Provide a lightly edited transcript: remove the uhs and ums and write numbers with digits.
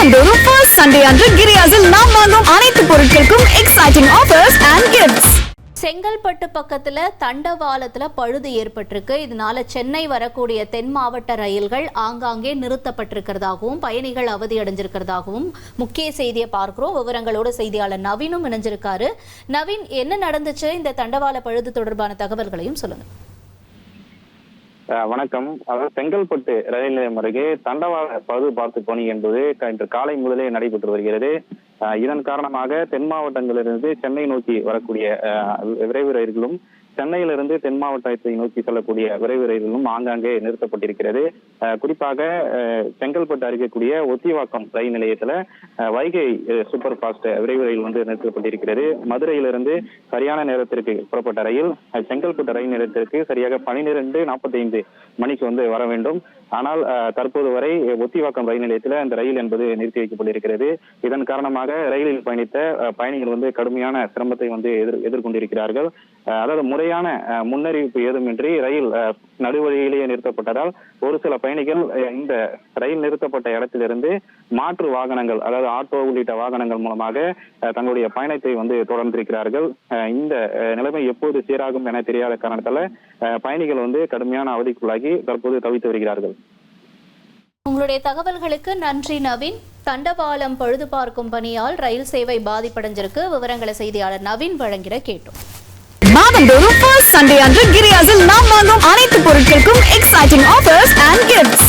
மாதந்தோறும் first Sunday அன்று கிரியாஸில் நாம் வாங்கும் அனைத்து பொருட்களுக்கும் exciting offers and gifts. Chengalpattu பக்கத்துல தண்டவாளத்துல பழுது ஏற்பட்டிருக்கு. இதனால சென்னை வரக்கூடிய தென் மாவட்ட ரயில்கள் ஆங்காங்கே நிறுத்தப்பட்டிருக்கிறதாகவும் பயணிகள் அவதி அடைஞ்சிருக்கிறதாகவும் முக்கிய செய்தியை பார்க்கிறோம். விவரங்களோட செய்தியாளர் நவீனும் இணைஞ்சிருக்காரு. நவீன், என்ன நடந்துச்சு? இந்த தண்டவாள பழுது தொடர்பான தகவல்களையும் சொல்லுங்க. வணக்கம். அதாவது செங்கல்பட்டு ரயில் நிலையம் அருகே தண்டவாள பழுது பார்த்து பணி என்பது இன்று காலை முதலே நடைபெற்று வருகிறது. இதன் காரணமாக தென் மாவட்டங்களிலிருந்து சென்னை நோக்கி வரக்கூடிய விரைவு ரயில்களும் சென்னையிலிருந்து தென் மாவட்டத்தை நோக்கி செல்லக்கூடிய விரைவு ரயில்களும் ஆங்காங்கே நிறுத்தப்பட்டிருக்கிறது. குறிப்பாக செங்கல்பட்டு அருகேக்கூடிய ஒத்திவாக்கம் ரயில் நிலையத்துல வைகை சூப்பர் ஃபாஸ்ட் விரைவு ரயில் நிறுத்தப்பட்டிருக்கிறது. மதுரையிலிருந்து சரியான நேரத்திற்கு புறப்பட்ட ரயில் செங்கல்பட்டு ரயில் நிலையத்திற்கு சரியாக 12:45 மணிக்கு வர வேண்டும். ஆனால் தற்போது வரை ஒத்திவாக்கம் ரயில் நிலையத்தில் அந்த ரயில் என்பது நிறுத்தி வைக்கப்பட்டிருக்கிறது. இதன் காரணமாக ரயிலில் பயணித்த பயணிகள் கடுமையான சிரமத்தை எதிர்கொண்டிருக்கிறார்கள். அதாவது முறையான முன்னறிவிப்பு ஏதுமின்றி ரயில் நடுவழியிலேயே நிறுத்தப்பட்டதால் ஒரு சில பயணிகள் இந்த ரயில் நிறுத்தப்பட்ட இடத்திலிருந்து மாற்று வாகனங்கள், அதாவது ஆட்டோ உள்ளிட்ட வாகனங்கள் மூலமாக தங்களுடைய பயணத்தை தொடர்ந்திருக்கிறார்கள். இந்த நிலைமை எப்போது சீராகும் என தெரியாத காரணத்தால பயணிகள் கடுமையான அவதிக்குள்ளாகி தற்போது தவித்து வருகிறார்கள். உங்களுடைய தகவல்களுக்கு நன்றி நவீன். தண்டவாளம் பழுது பார்க்கும் பணியால் ரயில் சேவை பாதிப்படைஞ்சிருக்கு. விவரங்களை செய்தியாளர் நவீன் வழங்கிட கேட்டோம். மாதந்தோறும் ஃபர்ஸ்ட் சண்டே அன்று கிரியாஸில் நாம் வாங்கும் அனைத்து பொருட்களுக்கும் எக்ஸைட்டிங் ஆஃபர்ஸ் அண்ட் கிஃப்ட்ஸ்.